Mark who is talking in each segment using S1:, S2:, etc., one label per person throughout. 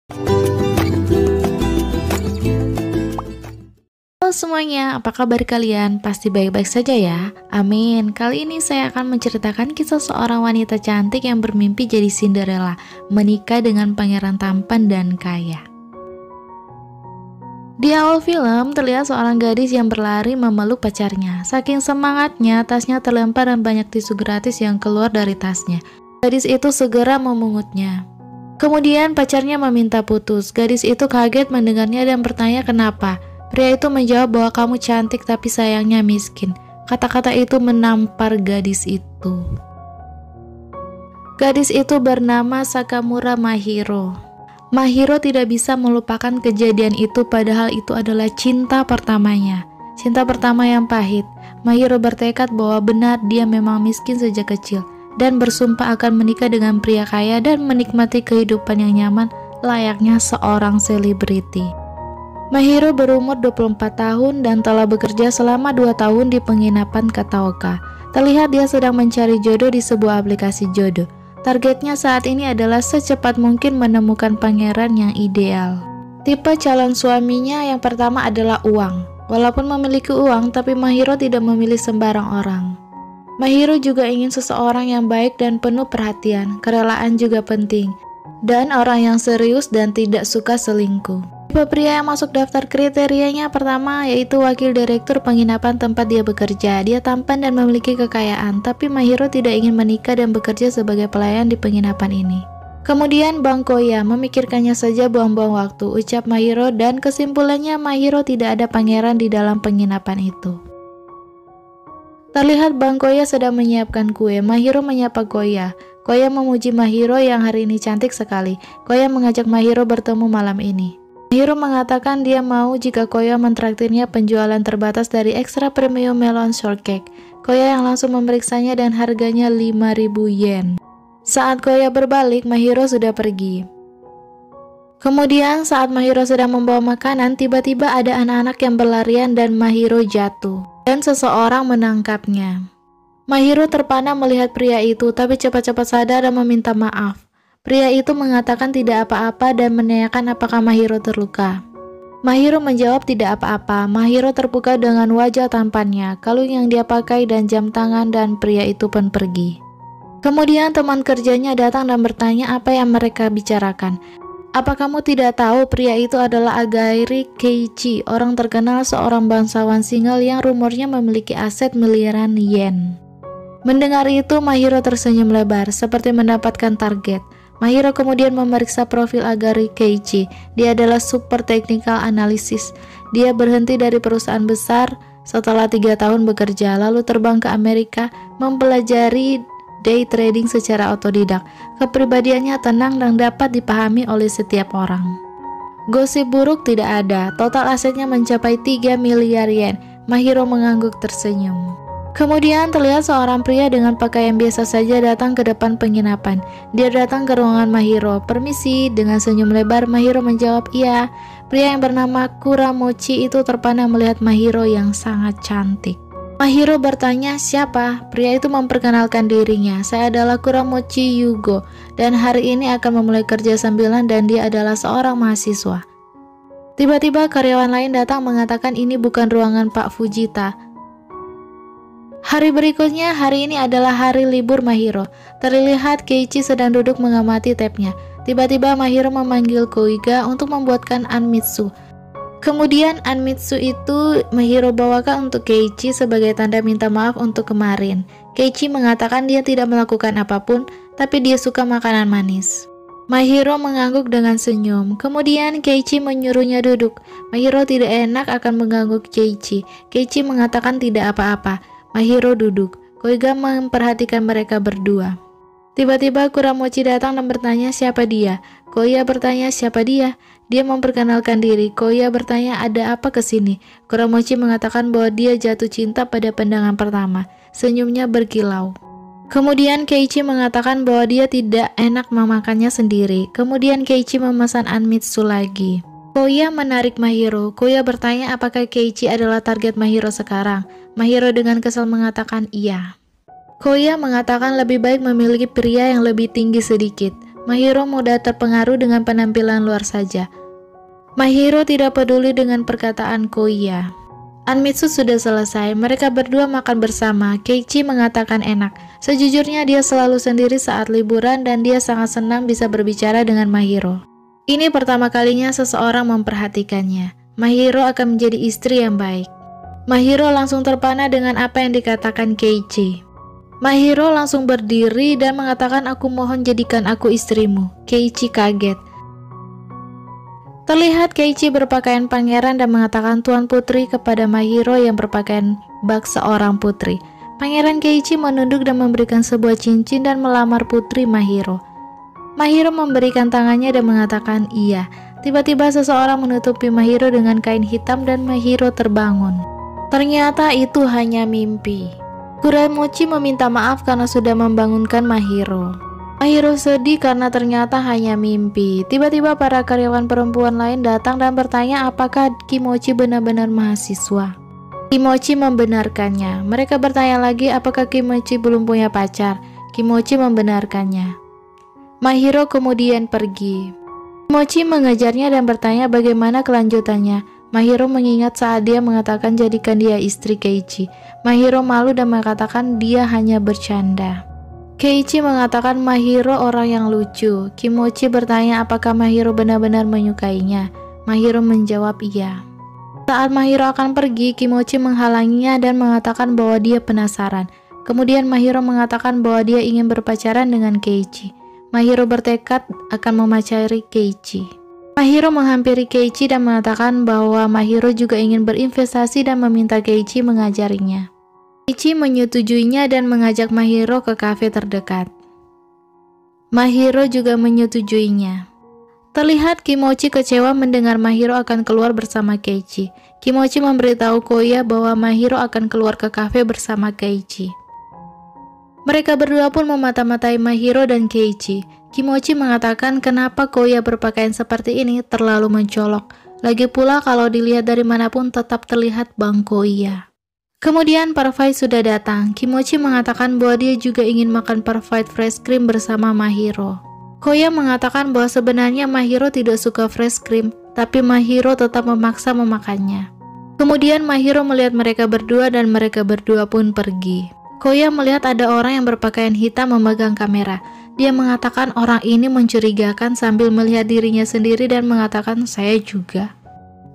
S1: Halo semuanya, apa kabar kalian? Pasti baik-baik saja ya? Amin. Kali ini saya akan menceritakan kisah seorang wanita cantik yang bermimpi jadi Cinderella, menikah dengan pangeran tampan dan kaya. Di awal film, terlihat seorang gadis yang berlari memeluk pacarnya. Saking semangatnya, tasnya terlempar dan banyak tisu gratis yang keluar dari tasnya. Gadis itu segera memungutnya. Kemudian pacarnya meminta putus. Gadis itu kaget mendengarnya dan bertanya kenapa. Pria itu menjawab bahwa kamu cantik tapi sayangnya miskin. Kata-kata itu menampar gadis itu. Gadis itu bernama Sakamura Mahiro. Mahiro tidak bisa melupakan kejadian itu padahal itu adalah cinta pertamanya. Cinta pertama yang pahit. Mahiro bertekad bahwa benar dia memang miskin sejak kecil dan bersumpah akan menikah dengan pria kaya dan menikmati kehidupan yang nyaman layaknya seorang selebriti. Mahiro berumur 24 tahun dan telah bekerja selama 2 tahun di penginapan Kataoka. Terlihat dia sedang mencari jodoh di sebuah aplikasi jodoh. Targetnya saat ini adalah secepat mungkin menemukan pangeran yang ideal. Tipe calon suaminya yang pertama adalah uang. Walaupun memiliki uang, tapi Mahiro tidak memilih sembarang orang. Mahiro juga ingin seseorang yang baik dan penuh perhatian. Kerelaan juga penting. Dan orang yang serius dan tidak suka selingkuh. Tipe pria yang masuk daftar kriterianya pertama yaitu wakil direktur penginapan tempat dia bekerja. Dia tampan dan memiliki kekayaan, tapi Mahiro tidak ingin menikah dan bekerja sebagai pelayan di penginapan ini. Kemudian Bang Koya, memikirkannya saja buang-buang waktu, ucap Mahiro, dan kesimpulannya Mahiro tidak ada pangeran di dalam penginapan itu. Terlihat Bang Koya sedang menyiapkan kue. Mahiro menyapa Koya. Koya memuji Mahiro yang hari ini cantik sekali. Koya mengajak Mahiro bertemu malam ini. Mahiro mengatakan dia mau jika Koya mentraktirnya penjualan terbatas dari Extra Premium Melon Shortcake. Koya yang langsung memeriksanya dan harganya 5.000 yen. Saat Koya berbalik, Mahiro sudah pergi. Kemudian saat Mahiro sedang membawa makanan, tiba-tiba ada anak-anak yang berlarian dan Mahiro jatuh. Dan seseorang menangkapnya. Mahiro terpana melihat pria itu, tapi cepat-cepat sadar dan meminta maaf. Pria itu mengatakan tidak apa-apa dan menanyakan apakah Mahiro terluka. Mahiro menjawab tidak apa-apa. Mahiro terpukau dengan wajah tampannya, kalung yang dia pakai dan jam tangan, dan pria itu pun pergi. Kemudian teman kerjanya datang dan bertanya apa yang mereka bicarakan. Apa kamu tidak tahu pria itu adalah Agairi Keiichi, orang terkenal seorang bangsawan single yang rumornya memiliki aset miliaran yen. Mendengar itu, Mahiro tersenyum lebar, seperti mendapatkan target. Mahiro kemudian memeriksa profil Agairi Keiichi. Dia adalah super technical analysis. Dia berhenti dari perusahaan besar setelah 3 tahun bekerja, lalu terbang ke Amerika mempelajari day trading secara otodidak. Kepribadiannya tenang dan dapat dipahami oleh setiap orang. Gosip buruk tidak ada. Total asetnya mencapai 3 miliar yen. Mahiro mengangguk tersenyum. Kemudian terlihat seorang pria dengan pakaian biasa saja datang ke depan penginapan. Dia datang ke ruangan Mahiro. Permisi, dengan senyum lebar Mahiro menjawab iya. Pria yang bernama Kuramochi itu terpana melihat Mahiro yang sangat cantik. Mahiro bertanya siapa? Pria itu memperkenalkan dirinya. Saya adalah Kuramochi Yugo dan hari ini akan memulai kerja sambilan dan dia adalah seorang mahasiswa. Tiba-tiba karyawan lain datang mengatakan ini bukan ruangan Pak Fujita. Hari berikutnya, hari ini adalah hari libur Mahiro. Terlihat Keiichi sedang duduk mengamati tabnya. Tiba-tiba Mahiro memanggil Koiga untuk membuatkan anmitsu. Kemudian anmitsu itu Mahiro bawakan untuk Keiichi sebagai tanda minta maaf untuk kemarin. Keiichi mengatakan dia tidak melakukan apapun, tapi dia suka makanan manis. Mahiro mengangguk dengan senyum. Kemudian Keiichi menyuruhnya duduk. Mahiro tidak enak akan mengganggu Keiichi. Keiichi mengatakan tidak apa-apa. Mahiro duduk. Koiga memperhatikan mereka berdua. Tiba-tiba Kuramochi datang dan bertanya siapa dia. Koya bertanya siapa dia. Dia memperkenalkan diri. Koya bertanya ada apa kesini. Kuramochi mengatakan bahwa dia jatuh cinta pada pandangan pertama. Senyumnya berkilau. Kemudian Keiichi mengatakan bahwa dia tidak enak memakannya sendiri. Kemudian Keiichi memesan anmitsu lagi. Koya menarik Mahiro. Koya bertanya apakah Keiichi adalah target Mahiro sekarang. Mahiro dengan kesal mengatakan iya. Koya mengatakan lebih baik memiliki pria yang lebih tinggi sedikit. Mahiro mudah terpengaruh dengan penampilan luar saja. Mahiro tidak peduli dengan perkataan Koya. Anmitsu sudah selesai, mereka berdua makan bersama. Keiichi mengatakan enak. Sejujurnya dia selalu sendiri saat liburan dan dia sangat senang bisa berbicara dengan Mahiro. Ini pertama kalinya seseorang memperhatikannya. Mahiro akan menjadi istri yang baik. Mahiro langsung terpana dengan apa yang dikatakan Keiichi. Mahiro langsung berdiri dan mengatakan, "Aku mohon jadikan aku istrimu." Keiichi kaget. Terlihat Keiichi berpakaian pangeran dan mengatakan Tuan Putri kepada Mahiro yang berpakaian bak seorang putri. Pangeran Keiichi menunduk dan memberikan sebuah cincin dan melamar putri Mahiro. Mahiro memberikan tangannya dan mengatakan iya. Tiba-tiba seseorang menutupi Mahiro dengan kain hitam dan Mahiro terbangun. Ternyata itu hanya mimpi. Kuramochi meminta maaf karena sudah membangunkan Mahiro. Mahiro sedih karena ternyata hanya mimpi. Tiba-tiba para karyawan perempuan lain datang dan bertanya apakah Kimochi benar-benar mahasiswa. Kimochi membenarkannya. Mereka bertanya lagi apakah Kimochi belum punya pacar. Kimochi membenarkannya. Mahiro kemudian pergi. Kimochi mengejarnya dan bertanya bagaimana kelanjutannya. Mahiro mengingat saat dia mengatakan jadikan dia istri Keiichi. Mahiro malu dan mengatakan dia hanya bercanda. Keiichi mengatakan Mahiro orang yang lucu. Kimochi bertanya apakah Mahiro benar-benar menyukainya. Mahiro menjawab iya. Saat Mahiro akan pergi, Kimochi menghalanginya dan mengatakan bahwa dia penasaran. Kemudian Mahiro mengatakan bahwa dia ingin berpacaran dengan Keiichi. Mahiro bertekad akan memacari Keiichi. Mahiro menghampiri Keiichi dan mengatakan bahwa Mahiro juga ingin berinvestasi dan meminta Keiichi mengajarinya. Keiichi menyetujuinya dan mengajak Mahiro ke kafe terdekat. Mahiro juga menyetujuinya. Terlihat Kimochi kecewa mendengar Mahiro akan keluar bersama Keiichi. Kimochi memberitahu Koya bahwa Mahiro akan keluar ke kafe bersama Keiichi. Mereka berdua pun memata-matai Mahiro dan Keiichi. Kimochi mengatakan kenapa Koya berpakaian seperti ini terlalu mencolok. Lagi pula kalau dilihat dari manapun tetap terlihat Bang Koya. Kemudian Parfait sudah datang. Kimochi mengatakan bahwa dia juga ingin makan Parfait fresh cream bersama Mahiro. Koya mengatakan bahwa sebenarnya Mahiro tidak suka fresh cream, tapi Mahiro tetap memaksa memakannya. Kemudian Mahiro melihat mereka berdua dan mereka berdua pun pergi. Koya melihat ada orang yang berpakaian hitam memegang kamera. Dia mengatakan orang ini mencurigakan sambil melihat dirinya sendiri dan mengatakan saya juga.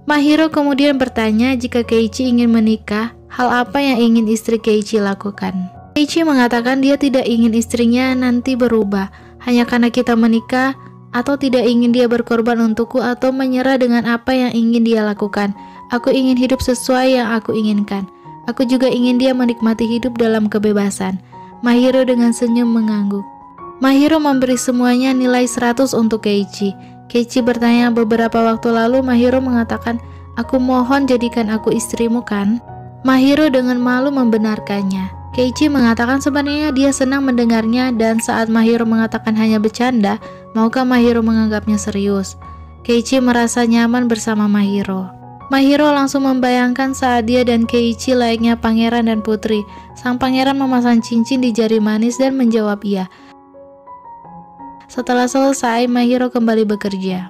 S1: Mahiro kemudian bertanya jika Keiichi ingin menikah, hal apa yang ingin istri Keiichi lakukan. Keiichi mengatakan dia tidak ingin istrinya nanti berubah, hanya karena kita menikah, atau tidak ingin dia berkorban untukku atau menyerah dengan apa yang ingin dia lakukan. Aku ingin hidup sesuai yang aku inginkan. Aku juga ingin dia menikmati hidup dalam kebebasan. Mahiro dengan senyum mengangguk. Mahiro memberi semuanya nilai 100 untuk Keiichi. Keiichi bertanya beberapa waktu lalu. Mahiro mengatakan, aku mohon jadikan aku istrimu kan? Mahiro dengan malu membenarkannya. Keiichi mengatakan sebenarnya dia senang mendengarnya dan saat Mahiro mengatakan hanya bercanda, maukah Mahiro menganggapnya serius? Keiichi merasa nyaman bersama Mahiro. Mahiro langsung membayangkan saat dia dan Keiichi layaknya pangeran dan putri. Sang pangeran memasang cincin di jari manis dan menjawab iya. Setelah selesai, Mahiro kembali bekerja.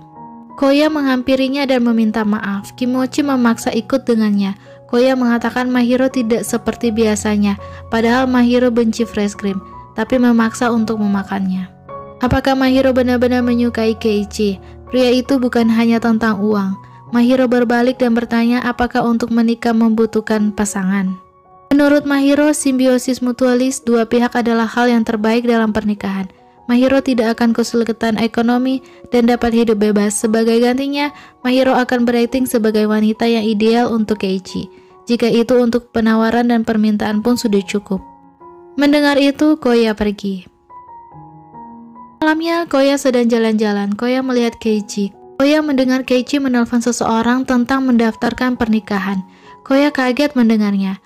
S1: Koya menghampirinya dan meminta maaf. Kimochi memaksa ikut dengannya. Koya mengatakan Mahiro tidak seperti biasanya, padahal Mahiro benci fresh cream, tapi memaksa untuk memakannya. Apakah Mahiro benar-benar menyukai Keiichi? Pria itu bukan hanya tentang uang. Mahiro berbalik dan bertanya apakah untuk menikah membutuhkan pasangan. Menurut Mahiro, simbiosis mutualis dua pihak adalah hal yang terbaik dalam pernikahan. Mahiro tidak akan kesulitan ekonomi dan dapat hidup bebas. Sebagai gantinya, Mahiro akan berakting sebagai wanita yang ideal untuk Keiichi. Jika itu untuk penawaran dan permintaan pun sudah cukup. Mendengar itu, Koya pergi. Malamnya, Koya sedang jalan-jalan. Koya melihat Keiichi. Koya mendengar Keiichi menelpon seseorang tentang mendaftarkan pernikahan. Koya kaget mendengarnya.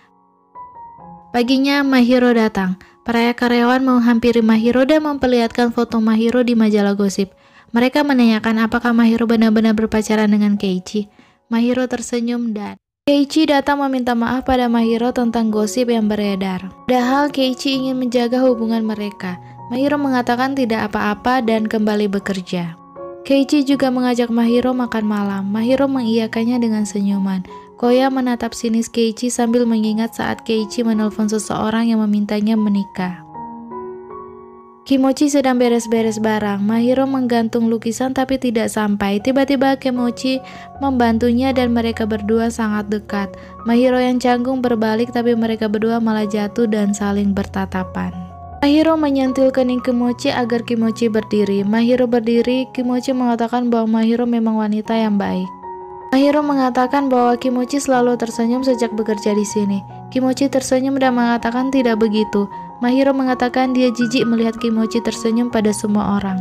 S1: Paginya, Mahiro datang. Para karyawan menghampiri Mahiro dan memperlihatkan foto Mahiro di majalah gosip. Mereka menanyakan apakah Mahiro benar-benar berpacaran dengan Keiichi. Mahiro tersenyum dan Keiichi datang meminta maaf pada Mahiro tentang gosip yang beredar. Padahal Keiichi ingin menjaga hubungan mereka. Mahiro mengatakan tidak apa-apa dan kembali bekerja. Keiichi juga mengajak Mahiro makan malam. Mahiro mengiyakannya dengan senyuman. Koya menatap sinis Keiichi sambil mengingat saat Keiichi menelpon seseorang yang memintanya menikah. Kimochi sedang beres-beres barang. Mahiro menggantung lukisan tapi tidak sampai. Tiba-tiba Kimochi membantunya dan mereka berdua sangat dekat. Mahiro yang canggung berbalik tapi mereka berdua malah jatuh dan saling bertatapan. Mahiro menyentil kening Kimochi agar Kimochi berdiri. Mahiro berdiri, Kimochi mengatakan bahwa Mahiro memang wanita yang baik. Mahiro mengatakan bahwa Kimochi selalu tersenyum sejak bekerja di sini. Kimochi tersenyum dan mengatakan tidak begitu. Mahiro mengatakan dia jijik melihat Kimochi tersenyum pada semua orang.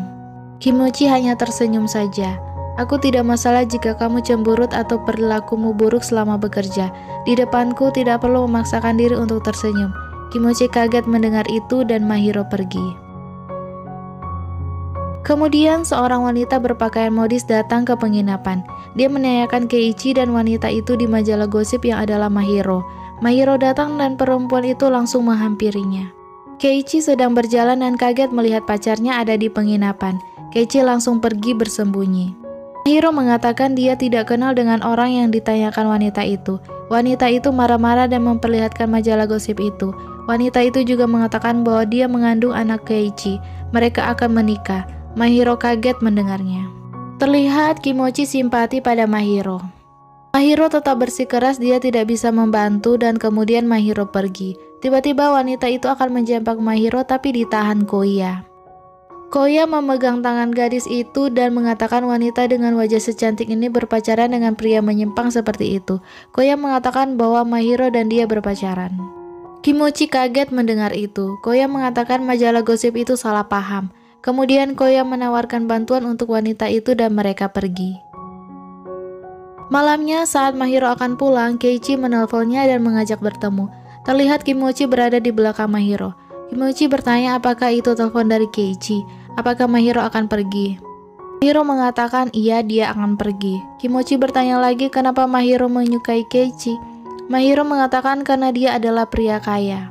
S1: Kimochi hanya tersenyum saja. Aku tidak masalah jika kamu cemburut atau perilakumu buruk selama bekerja. Di depanku tidak perlu memaksakan diri untuk tersenyum. Kimochi kaget mendengar itu dan Mahiro pergi. Kemudian seorang wanita berpakaian modis datang ke penginapan. Dia menanyakan Keiichi dan wanita itu di majalah gosip yang adalah Mahiro. Mahiro datang dan perempuan itu langsung menghampirinya. Keiichi sedang berjalan dan kaget melihat pacarnya ada di penginapan. Keiichi langsung pergi bersembunyi. Mahiro mengatakan dia tidak kenal dengan orang yang ditanyakan wanita itu. Wanita itu marah-marah dan memperlihatkan majalah gosip itu. Wanita itu juga mengatakan bahwa dia mengandung anak Keiichi. Mereka akan menikah. Mahiro kaget mendengarnya. Terlihat Kimochi simpati pada Mahiro. Mahiro tetap bersikeras dia tidak bisa membantu dan kemudian Mahiro pergi. Tiba-tiba wanita itu akan menjampak Mahiro tapi ditahan Koya. Koya memegang tangan gadis itu dan mengatakan wanita dengan wajah secantik ini berpacaran dengan pria menyimpang seperti itu. Koya mengatakan bahwa Mahiro dan dia berpacaran. Kimochi kaget mendengar itu. Koya mengatakan majalah gosip itu salah paham. Kemudian Koya menawarkan bantuan untuk wanita itu dan mereka pergi. Malamnya saat Mahiro akan pulang, Keiichi menelponnya dan mengajak bertemu. Terlihat Kimochi berada di belakang Mahiro. Kimochi bertanya apakah itu telepon dari Keiichi. Apakah Mahiro akan pergi? Mahiro mengatakan iya, dia akan pergi. Kimochi bertanya lagi kenapa Mahiro menyukai Keiichi. Mahiro mengatakan karena dia adalah pria kaya.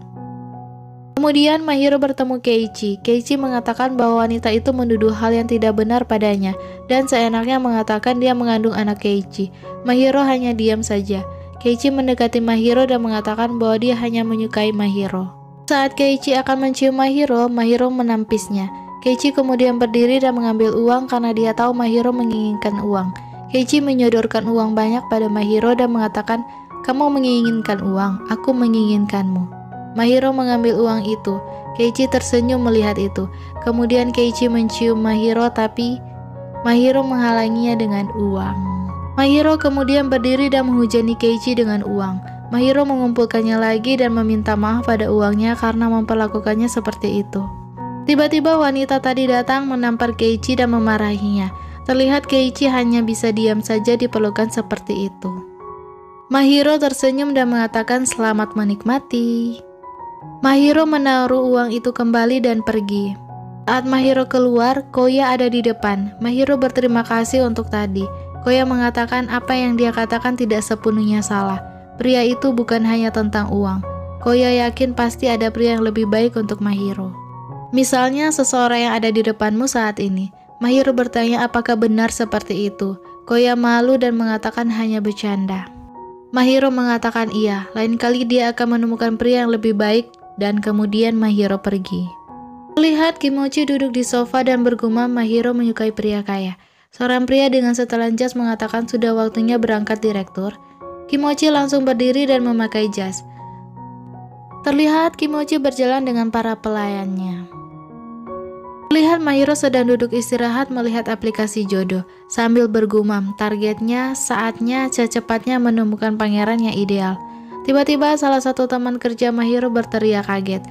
S1: Kemudian Mahiro bertemu Keiichi. Keiichi mengatakan bahwa wanita itu menuduh hal yang tidak benar padanya dan seenaknya mengatakan dia mengandung anak Keiichi. Mahiro hanya diam saja. Keiichi mendekati Mahiro dan mengatakan bahwa dia hanya menyukai Mahiro. Saat Keiichi akan mencium Mahiro, Mahiro menampisnya. Keiichi kemudian berdiri dan mengambil uang karena dia tahu Mahiro menginginkan uang. Keiichi menyodorkan uang banyak pada Mahiro dan mengatakan, "Kamu menginginkan uang, aku menginginkanmu." Mahiro mengambil uang itu. Keiichi tersenyum melihat itu. Kemudian Keiichi mencium Mahiro tapi Mahiro menghalanginya dengan uang. Mahiro kemudian berdiri dan menghujani Keiichi dengan uang. Mahiro mengumpulkannya lagi dan meminta maaf pada uangnya karena memperlakukannya seperti itu. Tiba-tiba wanita tadi datang menampar Keiichi dan memarahinya. Terlihat Keiichi hanya bisa diam saja diperlukan seperti itu. Mahiro tersenyum dan mengatakan selamat menikmati. Mahiro menaruh uang itu kembali dan pergi. Saat Mahiro keluar, Koya ada di depan. Mahiro berterima kasih untuk tadi. Koya mengatakan apa yang dia katakan tidak sepenuhnya salah. Pria itu bukan hanya tentang uang. Koya yakin pasti ada pria yang lebih baik untuk Mahiro. Misalnya seseorang yang ada di depanmu saat ini. Mahiro bertanya apakah benar seperti itu. Koya malu dan mengatakan hanya bercanda. Mahiro mengatakan iya, lain kali dia akan menemukan pria yang lebih baik dan kemudian Mahiro pergi. Lihat Kimochi duduk di sofa dan bergumam Mahiro menyukai pria kaya. Seorang pria dengan setelan jas mengatakan sudah waktunya berangkat direktur. Kimochi langsung berdiri dan memakai jas. Terlihat Kimochi berjalan dengan para pelayannya. Terlihat Mahiro sedang duduk istirahat melihat aplikasi jodoh. Sambil bergumam, targetnya, saatnya, secepatnya menemukan pangeran yang ideal. Tiba-tiba salah satu teman kerja Mahiro berteriak kaget.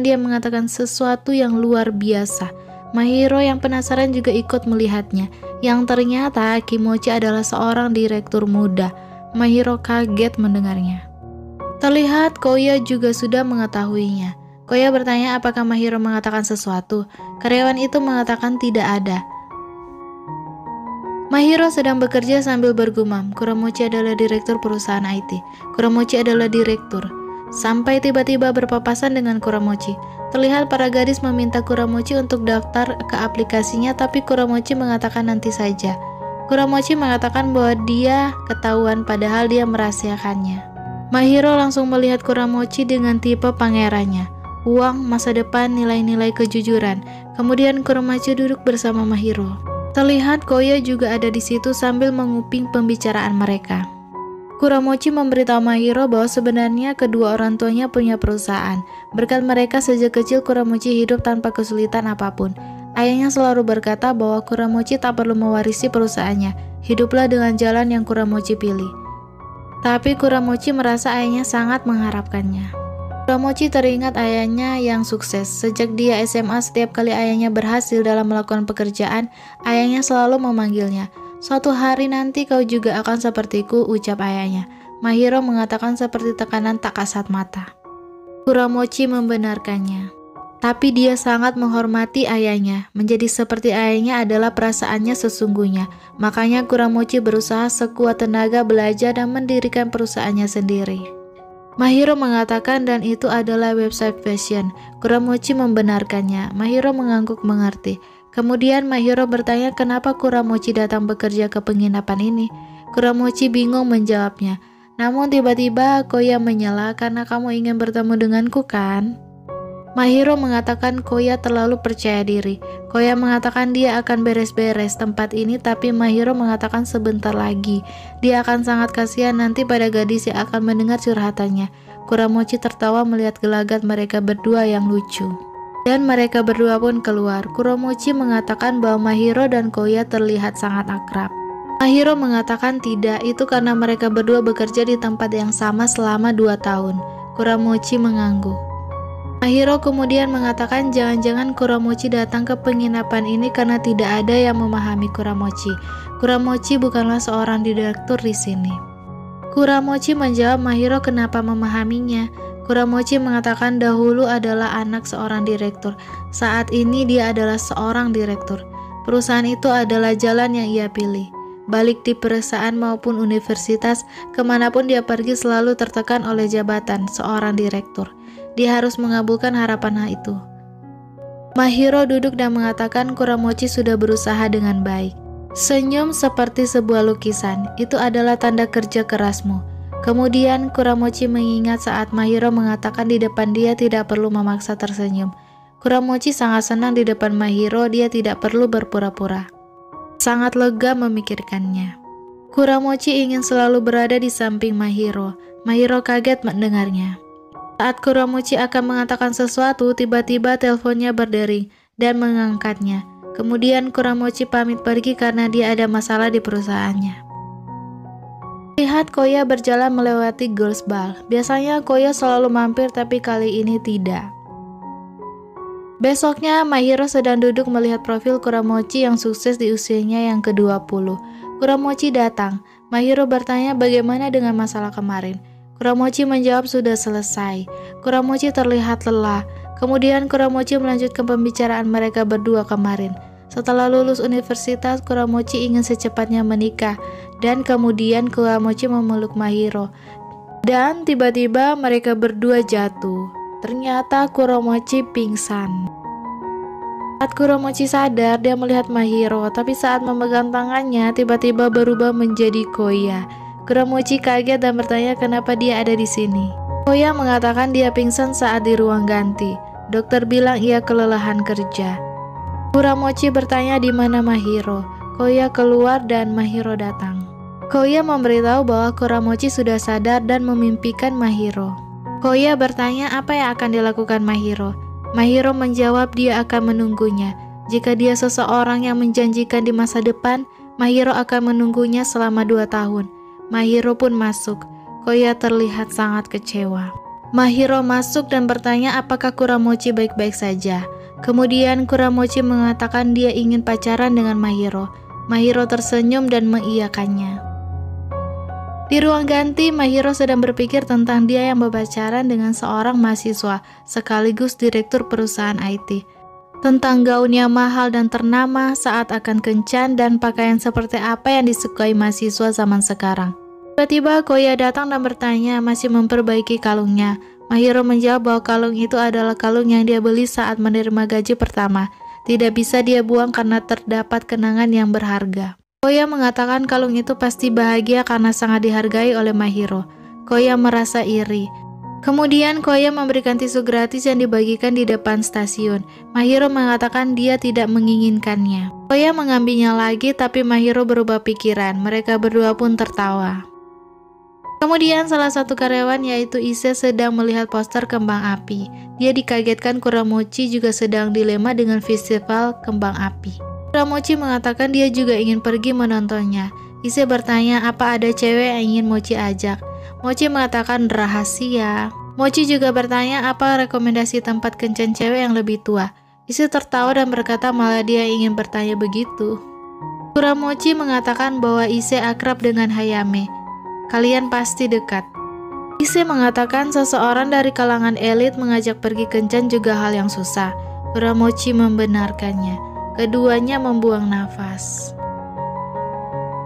S1: Dia mengatakan sesuatu yang luar biasa. Mahiro yang penasaran juga ikut melihatnya. Yang ternyata Kimochi adalah seorang direktur muda. Mahiro kaget mendengarnya. Terlihat Koya juga sudah mengetahuinya. Koya bertanya apakah Mahiro mengatakan sesuatu. Karyawan itu mengatakan tidak ada. Mahiro sedang bekerja sambil bergumam. Kuramochi adalah direktur perusahaan IT. Kuramochi adalah direktur. sampai tiba-tiba berpapasan dengan Kuramochi. Terlihat para gadis meminta Kuramochi untuk daftar ke aplikasinya, tapi Kuramochi mengatakan nanti saja. Kuramochi mengatakan bahwa dia ketahuan padahal dia merahasiakannya. Mahiro langsung melihat Kuramochi dengan tipe pangerannya. Uang, masa depan, nilai-nilai kejujuran. Kemudian Kuramochi duduk bersama Mahiro. Terlihat Koya juga ada di situ sambil menguping pembicaraan mereka. Kuramochi memberitahu Mahiro bahwa sebenarnya kedua orang tuanya punya perusahaan. Berkat mereka sejak kecil Kuramochi hidup tanpa kesulitan apapun. Ayahnya selalu berkata bahwa Kuramochi tak perlu mewarisi perusahaannya. Hiduplah dengan jalan yang Kuramochi pilih. Tapi Kuramochi merasa ayahnya sangat mengharapkannya. Kuramochi teringat ayahnya yang sukses. Sejak dia SMA, setiap kali ayahnya berhasil dalam melakukan pekerjaan, ayahnya selalu memanggilnya. Suatu hari nanti kau juga akan sepertiku, ucap ayahnya. Mahiro mengatakan seperti tekanan tak kasat mata. Kuramochi membenarkannya. Tapi dia sangat menghormati ayahnya. Menjadi seperti ayahnya adalah perasaannya sesungguhnya. Makanya Kuramochi berusaha sekuat tenaga belajar dan mendirikan perusahaannya sendiri. Mahiro mengatakan dan itu adalah website fashion. Kuramochi membenarkannya. Mahiro mengangguk mengerti. Kemudian Mahiro bertanya kenapa Kuramochi datang bekerja ke penginapan ini. Kuramochi bingung menjawabnya. Namun tiba-tiba Koya menyela karena kamu ingin bertemu denganku kan? Mahiro mengatakan Koya terlalu percaya diri. Koya mengatakan dia akan beres-beres tempat ini, tapi Mahiro mengatakan sebentar lagi. Dia akan sangat kasihan nanti pada gadis yang akan mendengar curhatannya. Kuramochi tertawa melihat gelagat mereka berdua yang lucu. Dan mereka berdua pun keluar. Kuramochi mengatakan bahwa Mahiro dan Koya terlihat sangat akrab. Mahiro mengatakan tidak, itu karena mereka berdua bekerja di tempat yang sama selama 2 tahun. Kuramochi mengangguk. Mahiro kemudian mengatakan jangan-jangan Kuramochi datang ke penginapan ini karena tidak ada yang memahami Kuramochi. Kuramochi bukanlah seorang direktur di sini. Kuramochi menjawab Mahiro kenapa memahaminya. Kuramochi mengatakan dahulu adalah anak seorang direktur. Saat ini dia adalah seorang direktur. Perusahaan itu adalah jalan yang ia pilih. Balik di perusahaan maupun universitas, kemanapun dia pergi selalu tertekan oleh jabatan seorang direktur. Dia harus mengabulkan harapan itu. Mahiro duduk dan mengatakan Kuramochi sudah berusaha dengan baik. Senyum seperti sebuah lukisan, itu adalah tanda kerja kerasmu. Kemudian Kuramochi mengingat saat Mahiro mengatakan di depan dia tidak perlu memaksa tersenyum. Kuramochi sangat senang di depan Mahiro, dia tidak perlu berpura-pura. Sangat lega memikirkannya. Kuramochi ingin selalu berada di samping Mahiro. Mahiro kaget mendengarnya. Saat Kuramochi akan mengatakan sesuatu, tiba-tiba teleponnya berdering dan mengangkatnya. Kemudian Kuramochi pamit pergi karena dia ada masalah di perusahaannya. Lihat Koya berjalan melewati girls ball. Biasanya Koya selalu mampir tapi kali ini tidak. Besoknya Mahiro sedang duduk melihat profil Kuramochi yang sukses di usianya yang ke-20. Kuramochi datang. Mahiro bertanya bagaimana dengan masalah kemarin. Kuramochi menjawab sudah selesai. Kuramochi terlihat lelah. Kemudian Kuramochi melanjutkan pembicaraan mereka berdua kemarin. Setelah lulus universitas, Kuramochi ingin secepatnya menikah. Dan kemudian Kuramochi memeluk Mahiro. Dan tiba-tiba mereka berdua jatuh. Ternyata Kuramochi pingsan. Saat Kuramochi sadar, dia melihat Mahiro. Tapi saat memegang tangannya, tiba-tiba berubah menjadi Koya. Kuramochi kaget dan bertanya kenapa dia ada di sini. Koya mengatakan dia pingsan saat di ruang ganti. Dokter bilang ia kelelahan kerja. Kuramochi bertanya di mana Mahiro. Koya keluar dan Mahiro datang. Koya memberitahu bahwa Kuramochi sudah sadar dan memimpikan Mahiro. Koya bertanya apa yang akan dilakukan Mahiro. Mahiro menjawab dia akan menunggunya. Jika dia seseorang yang menjanjikan di masa depan, Mahiro akan menunggunya selama 2 tahun. Mahiro pun masuk. Koya terlihat sangat kecewa. Mahiro masuk dan bertanya apakah Kuramochi baik-baik saja. Kemudian Kuramochi mengatakan dia ingin pacaran dengan Mahiro. Mahiro tersenyum dan mengiyakannya. Di ruang ganti, Mahiro sedang berpikir tentang dia yang berpacaran dengan seorang mahasiswa sekaligus direktur perusahaan IT. Tentang gaunnya mahal dan ternama saat akan kencan dan pakaian seperti apa yang disukai mahasiswa zaman sekarang. Tiba-tiba Koya datang dan bertanya masih memperbaiki kalungnya. Mahiro menjawab bahwa kalung itu adalah kalung yang dia beli saat menerima gaji pertama. Tidak bisa dia buang karena terdapat kenangan yang berharga. Koya mengatakan kalung itu pasti bahagia karena sangat dihargai oleh Mahiro. Koya merasa iri. Kemudian Koya memberikan tisu gratis yang dibagikan di depan stasiun. Mahiro mengatakan dia tidak menginginkannya. Koya mengambilnya lagi tapi Mahiro berubah pikiran. Mereka berdua pun tertawa. Kemudian salah satu karyawan yaitu Ise sedang melihat poster kembang api. Dia dikagetkan Kuramochi juga sedang dilema dengan festival kembang api. Kuramochi mengatakan dia juga ingin pergi menontonnya. Ise bertanya apa ada cewek yang ingin Mochi ajak. Mochi mengatakan rahasia. Mochi juga bertanya apa rekomendasi tempat kencan cewek yang lebih tua. Ise tertawa dan berkata malah dia ingin bertanya begitu. Kuramochi mengatakan bahwa Ise akrab dengan Hayame. Kalian pasti dekat. Ise mengatakan seseorang dari kalangan elit mengajak pergi kencan juga hal yang susah. Kuramochi membenarkannya. Keduanya membuang nafas.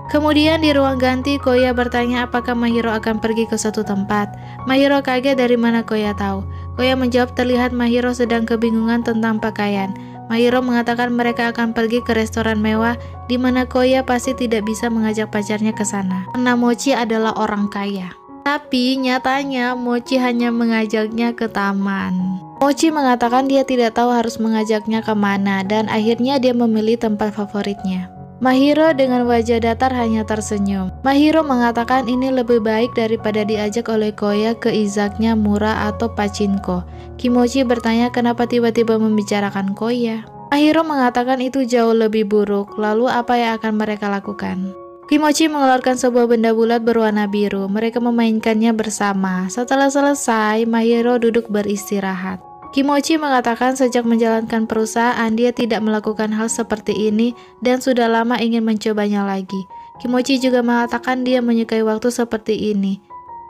S1: Kemudian di ruang ganti, Koya bertanya apakah Mahiro akan pergi ke suatu tempat. Mahiro kaget dari mana Koya tahu. Koya menjawab terlihat Mahiro sedang kebingungan tentang pakaian. Mahiro mengatakan mereka akan pergi ke restoran mewah di mana Koya pasti tidak bisa mengajak pacarnya ke sana karena Mochi adalah orang kaya. Tapi nyatanya Mochi hanya mengajaknya ke taman. Mochi mengatakan dia tidak tahu harus mengajaknya kemana dan akhirnya dia memilih tempat favoritnya. Mahiro dengan wajah datar hanya tersenyum. Mahiro mengatakan ini lebih baik daripada diajak oleh Koya ke izaknya Mura atau Pachinko. Kimochi bertanya kenapa tiba-tiba membicarakan Koya. Mahiro mengatakan itu jauh lebih buruk, lalu apa yang akan mereka lakukan? Kimochi mengeluarkan sebuah benda bulat berwarna biru. Mereka memainkannya bersama. Setelah selesai, Mahiro duduk beristirahat. Kimochi mengatakan sejak menjalankan perusahaan dia tidak melakukan hal seperti ini dan sudah lama ingin mencobanya lagi. Kimochi juga mengatakan dia menyukai waktu seperti ini.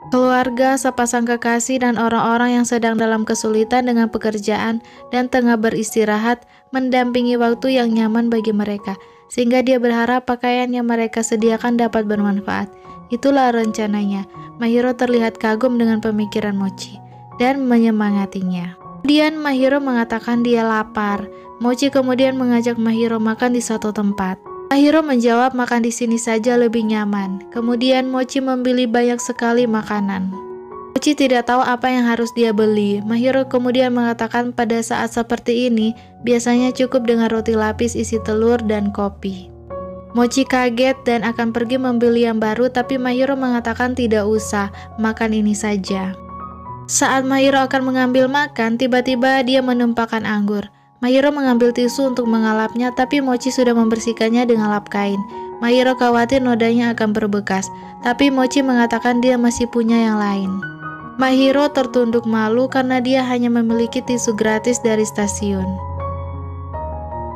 S1: Keluarga, sepasang kekasih, dan orang-orang yang sedang dalam kesulitan dengan pekerjaan dan tengah beristirahat mendampingi waktu yang nyaman bagi mereka, sehingga dia berharap pakaian yang mereka sediakan dapat bermanfaat. Itulah rencananya. Mahiro terlihat kagum dengan pemikiran Mochi dan menyemangatinya. Kemudian Mahiro mengatakan dia lapar. Mochi kemudian mengajak Mahiro makan di suatu tempat. Mahiro menjawab makan di sini saja lebih nyaman. Kemudian Mochi membeli banyak sekali makanan. Mochi tidak tahu apa yang harus dia beli. Mahiro kemudian mengatakan pada saat seperti ini biasanya cukup dengan roti lapis isi telur dan kopi. Mochi kaget dan akan pergi membeli yang baru tapi Mahiro mengatakan tidak usah, makan ini saja. Saat Mahiro akan mengambil makan, tiba-tiba dia menumpahkan anggur. Mahiro mengambil tisu untuk mengalapnya, tapi Mochi sudah membersihkannya dengan lap kain. Mahiro khawatir nodanya akan berbekas, tapi Mochi mengatakan dia masih punya yang lain. Mahiro tertunduk malu karena dia hanya memiliki tisu gratis dari stasiun.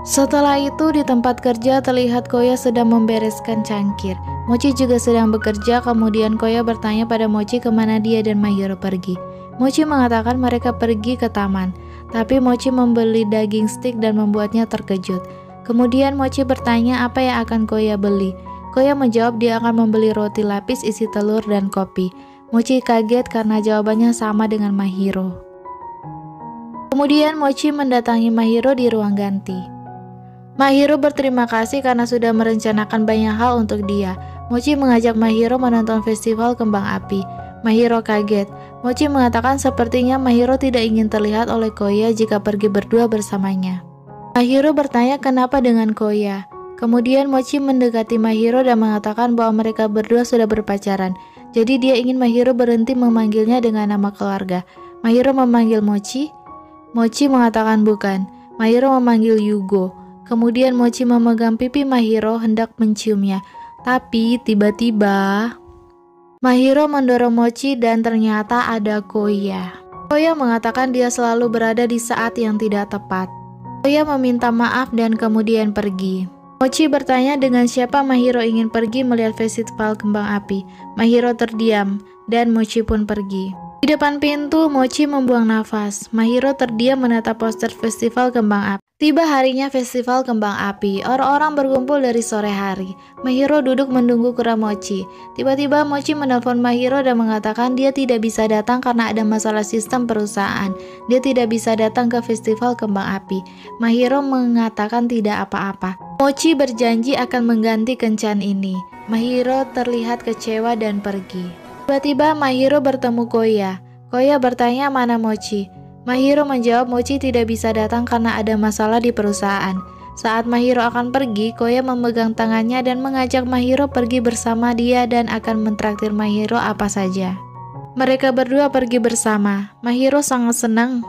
S1: Setelah itu di tempat kerja terlihat Koya sedang membereskan cangkir. Mochi juga sedang bekerja, kemudian Koya bertanya pada Mochi kemana dia dan Mahiro pergi. Mochi mengatakan mereka pergi ke taman, tapi Mochi membeli daging stik dan membuatnya terkejut. Kemudian Mochi bertanya apa yang akan Koya beli. Koya menjawab dia akan membeli roti lapis isi telur dan kopi. Mochi kaget karena jawabannya sama dengan Mahiro. Kemudian Mochi mendatangi Mahiro di ruang ganti. Mahiro berterima kasih karena sudah merencanakan banyak hal untuk dia. Mochi mengajak Mahiro menonton festival kembang api. Mahiro kaget. Mochi mengatakan sepertinya Mahiro tidak ingin terlihat oleh Koya jika pergi berdua bersamanya. Mahiro bertanya kenapa dengan Koya. Kemudian Mochi mendekati Mahiro dan mengatakan bahwa mereka berdua sudah berpacaran. Jadi dia ingin Mahiro berhenti memanggilnya dengan nama keluarga. Mahiro memanggil Mochi. Mochi mengatakan bukan. Mahiro memanggil Yugo. Kemudian Mochi memegang pipi Mahiro hendak menciumnya. Tapi tiba-tiba Mahiro mendorong Mochi dan ternyata ada Koya. Koya mengatakan dia selalu berada di saat yang tidak tepat. Koya meminta maaf dan kemudian pergi. Mochi bertanya dengan siapa Mahiro ingin pergi melihat festival kembang api. Mahiro terdiam dan Mochi pun pergi. Di depan pintu, Mochi membuang nafas. Mahiro terdiam menatap poster festival kembang api. Tiba harinya festival kembang api. Orang-orang berkumpul dari sore hari. Mahiro duduk menunggu kura Mochi. Tiba-tiba Mochi menelpon Mahiro dan mengatakan dia tidak bisa datang karena ada masalah sistem perusahaan. Dia tidak bisa datang ke festival kembang api. Mahiro mengatakan tidak apa-apa. Mochi berjanji akan mengganti kencan ini. Mahiro terlihat kecewa dan pergi. Tiba-tiba Mahiro bertemu Koya. Koya bertanya mana Mochi. Mahiro menjawab Mochi tidak bisa datang karena ada masalah di perusahaan. Saat Mahiro akan pergi, Koya memegang tangannya dan mengajak Mahiro pergi bersama dia dan akan mentraktir Mahiro apa saja. Mereka berdua pergi bersama. Mahiro sangat senang.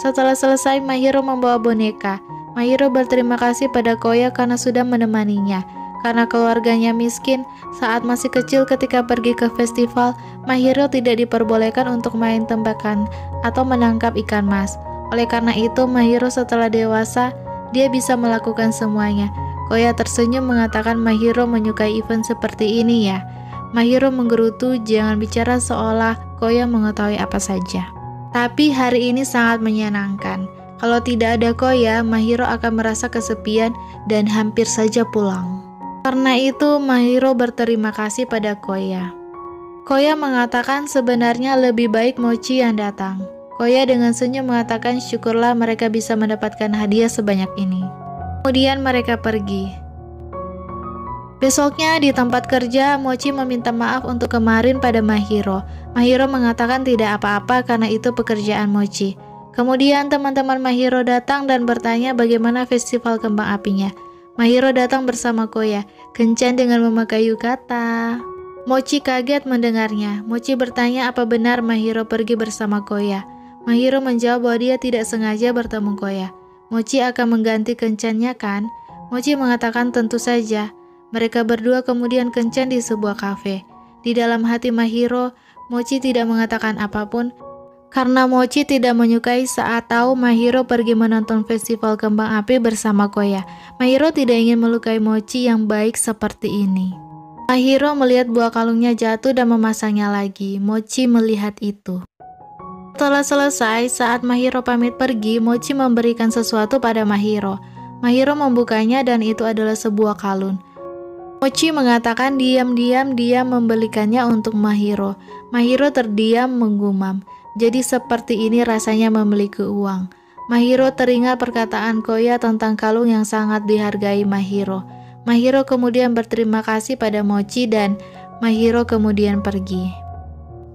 S1: Setelah selesai, Mahiro membawa boneka. Mahiro berterima kasih pada Koya karena sudah menemaninya. Karena keluarganya miskin, saat masih kecil ketika pergi ke festival, Mahiro tidak diperbolehkan untuk main tembakan atau menangkap ikan mas. Oleh karena itu, Mahiro setelah dewasa, dia bisa melakukan semuanya. Koya tersenyum mengatakan Mahiro menyukai event seperti ini ya. Mahiro menggerutu, jangan bicara seolah Koya mengetahui apa saja. Tapi hari ini sangat menyenangkan. Kalau tidak ada Koya, Mahiro akan merasa kesepian dan hampir saja pulang. Karena itu, Mahiro berterima kasih pada Koya. Koya mengatakan sebenarnya lebih baik Mochi yang datang. Koya dengan senyum mengatakan syukurlah mereka bisa mendapatkan hadiah sebanyak ini. Kemudian mereka pergi. Besoknya di tempat kerja, Mochi meminta maaf untuk kemarin pada Mahiro. Mahiro mengatakan tidak apa-apa karena itu pekerjaan Mochi. Kemudian teman-teman Mahiro datang dan bertanya bagaimana festival kembang apinya. Mahiro datang bersama Koya, kencan dengan memakai yukata. Mochi kaget mendengarnya. Mochi bertanya apa benar Mahiro pergi bersama Koya. Mahiro menjawab bahwa dia tidak sengaja bertemu Koya. Mochi akan mengganti kencannya kan? Mochi mengatakan tentu saja. Mereka berdua kemudian kencan di sebuah kafe. Di dalam hati Mahiro, Mochi tidak mengatakan apapun. Karena Mochi tidak menyukai saat tahu Mahiro pergi menonton festival kembang api bersama Koya. Mahiro tidak ingin melukai Mochi yang baik seperti ini. Mahiro melihat buah kalungnya jatuh dan memasangnya lagi. Mochi melihat itu. Setelah selesai, saat Mahiro pamit pergi, Mochi memberikan sesuatu pada Mahiro. Mahiro membukanya dan itu adalah sebuah kalung. Mochi mengatakan diam-diam dia membelikannya untuk Mahiro. Mahiro terdiam menggumam. Jadi seperti ini rasanya memiliki uang. Mahiro teringat perkataan Koya tentang kalung yang sangat dihargai Mahiro. Mahiro kemudian berterima kasih pada Mochi dan Mahiro kemudian pergi.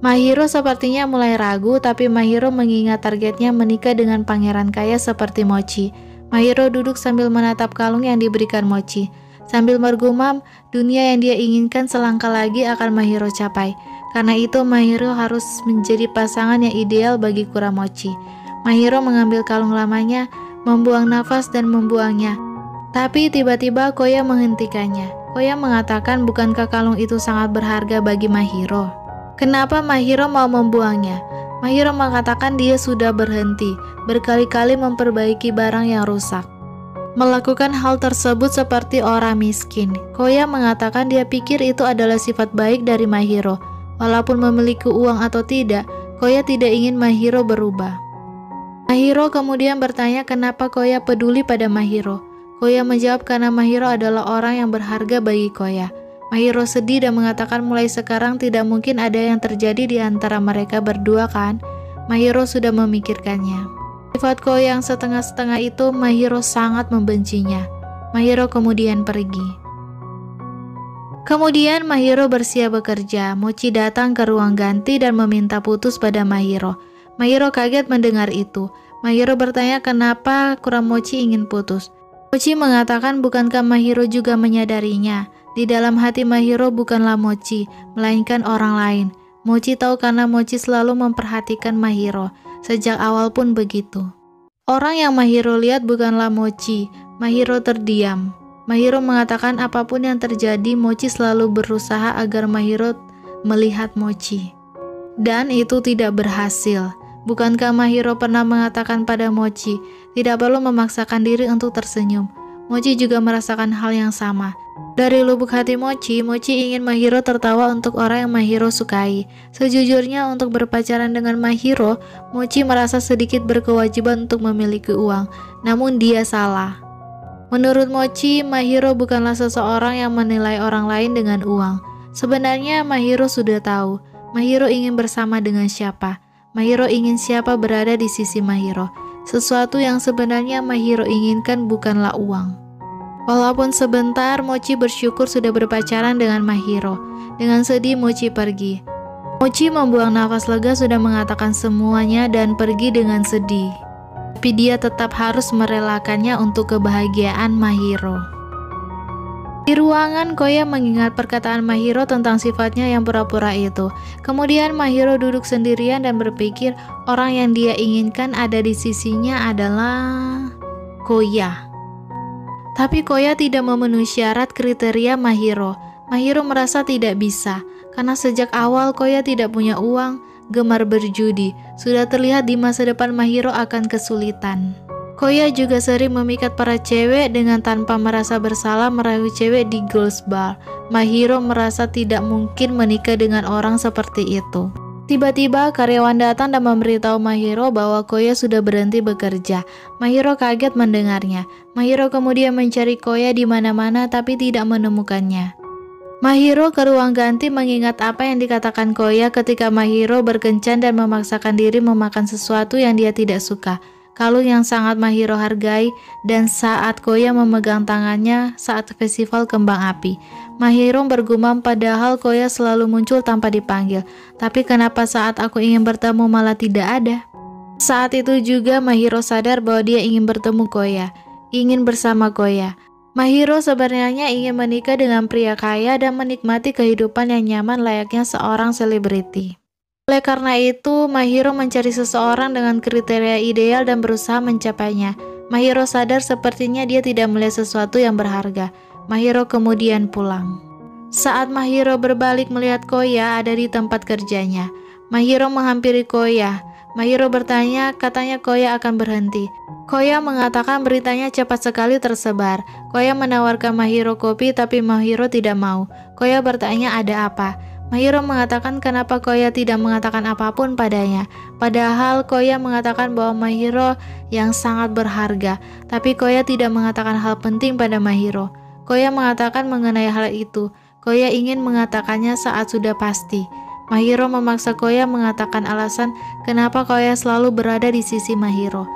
S1: Mahiro sepertinya mulai ragu, tapi Mahiro mengingat targetnya menikah dengan pangeran kaya seperti Mochi. Mahiro duduk sambil menatap kalung yang diberikan Mochi. Sambil bergumam, dunia yang dia inginkan selangkah lagi akan Mahiro capai. Karena itu Mahiro harus menjadi pasangan yang ideal bagi Kura Mochi. Mahiro mengambil kalung lamanya, membuang nafas dan membuangnya. Tapi tiba-tiba Koya menghentikannya. Koya mengatakan bukankah kalung itu sangat berharga bagi Mahiro? Kenapa Mahiro mau membuangnya? Mahiro mengatakan dia sudah berhenti, berkali-kali memperbaiki barang yang rusak. Melakukan hal tersebut seperti orang miskin. Koya mengatakan dia pikir itu adalah sifat baik dari Mahiro. Walaupun memiliki uang atau tidak, Koya tidak ingin Mahiro berubah. Mahiro kemudian bertanya kenapa Koya peduli pada Mahiro. Koya menjawab karena Mahiro adalah orang yang berharga bagi Koya. Mahiro sedih dan mengatakan mulai sekarang tidak mungkin ada yang terjadi di antara mereka berdua kan? Mahiro sudah memikirkannya. Sifat Koya yang setengah-setengah itu Mahiro sangat membencinya. Mahiro kemudian pergi. Kemudian Mahiro bersiap bekerja. Mochi datang ke ruang ganti dan meminta putus pada Mahiro. Mahiro kaget mendengar itu. Mahiro bertanya kenapa Kura Mochi ingin putus. Mochi mengatakan bukankah Mahiro juga menyadarinya. Di dalam hati Mahiro bukanlah Mochi, melainkan orang lain. Mochi tahu karena Mochi selalu memperhatikan Mahiro. Sejak awal pun begitu. Orang yang Mahiro lihat bukanlah Mochi. Mahiro terdiam. Mahiro mengatakan apapun yang terjadi, Mochi selalu berusaha agar Mahiro melihat Mochi. Dan itu tidak berhasil. Bukankah Mahiro pernah mengatakan pada Mochi, tidak perlu memaksakan diri untuk tersenyum. Mochi juga merasakan hal yang sama. Dari lubuk hati Mochi ingin Mahiro tertawa untuk orang yang Mahiro sukai. Sejujurnya untuk berpacaran dengan Mahiro, Mochi merasa sedikit berkewajiban untuk memiliki uang. Namun dia salah. Menurut Mochi, Mahiro bukanlah seseorang yang menilai orang lain dengan uang. Sebenarnya Mahiro sudah tahu, Mahiro ingin bersama dengan siapa. Mahiro ingin siapa berada di sisi Mahiro. Sesuatu yang sebenarnya Mahiro inginkan bukanlah uang. Walaupun sebentar, Mochi bersyukur sudah berpacaran dengan Mahiro. Dengan sedih, Mochi pergi. Mochi membuang nafas lega sudah mengatakan semuanya dan pergi dengan sedih. Tapi dia tetap harus merelakannya untuk kebahagiaan Mahiro. Di ruangan, Koya mengingat perkataan Mahiro tentang sifatnya yang pura-pura itu. Kemudian Mahiro duduk sendirian dan berpikir orang yang dia inginkan ada di sisinya adalah Koya. Tapi Koya tidak memenuhi syarat kriteria Mahiro. Mahiro merasa tidak bisa, karena sejak awal Koya tidak punya uang, gemar berjudi. Sudah terlihat di masa depan Mahiro akan kesulitan. Koya juga sering memikat para cewek dengan tanpa merasa bersalah merayu cewek di girls bar. Mahiro merasa tidak mungkin menikah dengan orang seperti itu. Tiba-tiba karyawan datang dan memberitahu Mahiro bahwa Koya sudah berhenti bekerja. Mahiro kaget mendengarnya. Mahiro kemudian mencari Koya di mana-mana tapi tidak menemukannya. Mahiro ke ruang ganti mengingat apa yang dikatakan Koya ketika Mahiro berkencan dan memaksakan diri memakan sesuatu yang dia tidak suka. Kalung yang sangat Mahiro hargai dan saat Koya memegang tangannya saat festival kembang api. Mahiro bergumam padahal Koya selalu muncul tanpa dipanggil. Tapi kenapa saat aku ingin bertemu malah tidak ada? Saat itu juga Mahiro sadar bahwa dia ingin bertemu Koya, ingin bersama Koya. Mahiro sebenarnya ingin menikah dengan pria kaya dan menikmati kehidupan yang nyaman layaknya seorang selebriti. Oleh karena itu, Mahiro mencari seseorang dengan kriteria ideal dan berusaha mencapainya. Mahiro sadar sepertinya dia tidak melihat sesuatu yang berharga. Mahiro kemudian pulang. Saat Mahiro berbalik melihat Koya ada di tempat kerjanya. Mahiro menghampiri Koya. Mahiro bertanya, katanya Koya akan berhenti. Koya mengatakan beritanya cepat sekali tersebar. Koya menawarkan Mahiro kopi tapi Mahiro tidak mau. Koya bertanya ada apa. Mahiro mengatakan kenapa Koya tidak mengatakan apapun padanya. Padahal Koya mengatakan bahwa Mahiro yang sangat berharga. Tapi Koya tidak mengatakan hal penting pada Mahiro. Koya mengatakan mengenai hal itu. Koya ingin mengatakannya saat sudah pasti. Mahiro memaksa Koya mengatakan alasan kenapa Koya selalu berada di sisi Mahiro.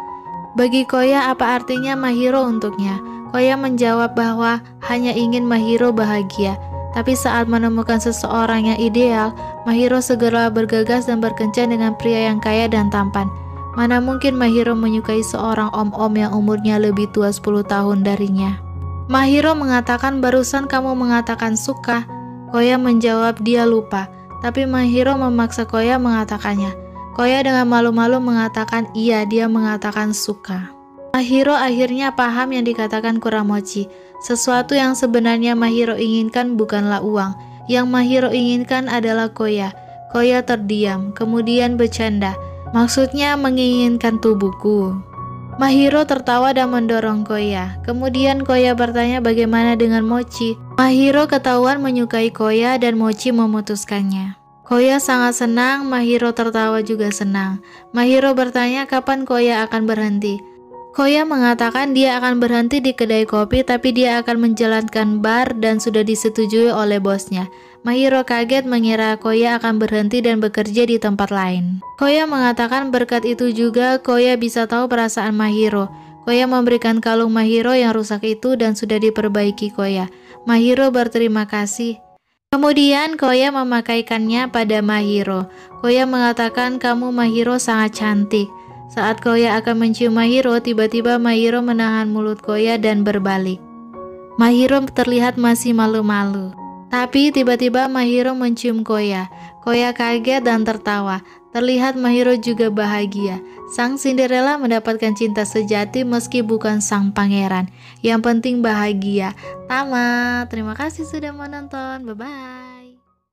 S1: Bagi Koya apa artinya Mahiro untuknya? Koya menjawab bahwa hanya ingin Mahiro bahagia. Tapi saat menemukan seseorang yang ideal, Mahiro segera bergegas dan berkencan dengan pria yang kaya dan tampan. Mana mungkin Mahiro menyukai seorang om-om yang umurnya lebih tua 10 tahun darinya. Mahiro mengatakan barusan kamu mengatakan suka. Koya menjawab dia lupa, tapi Mahiro memaksa Koya mengatakannya. Koya dengan malu-malu mengatakan iya, dia mengatakan suka. Mahiro akhirnya paham yang dikatakan Kuramochi. Sesuatu yang sebenarnya Mahiro inginkan bukanlah uang. Yang Mahiro inginkan adalah Koya. Koya terdiam, kemudian bercanda. Maksudnya menginginkan tubuhku. Mahiro tertawa dan mendorong Koya. Kemudian Koya bertanya bagaimana dengan Mochi. Mahiro ketahuan menyukai Koya dan Mochi memutuskannya. Koya sangat senang, Mahiro tertawa juga senang. Mahiro bertanya kapan Koya akan berhenti. Koya mengatakan dia akan berhenti di kedai kopi tapi dia akan menjalankan bar dan sudah disetujui oleh bosnya. Mahiro kaget mengira Koya akan berhenti dan bekerja di tempat lain. Koya mengatakan berkat itu juga Koya bisa tahu perasaan Mahiro. Koya memberikan kalung Mahiro yang rusak itu dan sudah diperbaiki Koya. Mahiro berterima kasih. Kemudian Koya memakaikannya pada Mahiro. Koya mengatakan kamu Mahiro sangat cantik. Saat Koya akan mencium Mahiro, tiba-tiba Mahiro menahan mulut Koya dan berbalik. Mahiro terlihat masih malu-malu. Tapi tiba-tiba Mahiro mencium Koya. Koya kaget dan tertawa. Terlihat Mahiro juga bahagia. Sang Cinderella mendapatkan cinta sejati meski bukan sang pangeran. Yang penting bahagia. Tamat. Terima kasih sudah menonton. Bye-bye.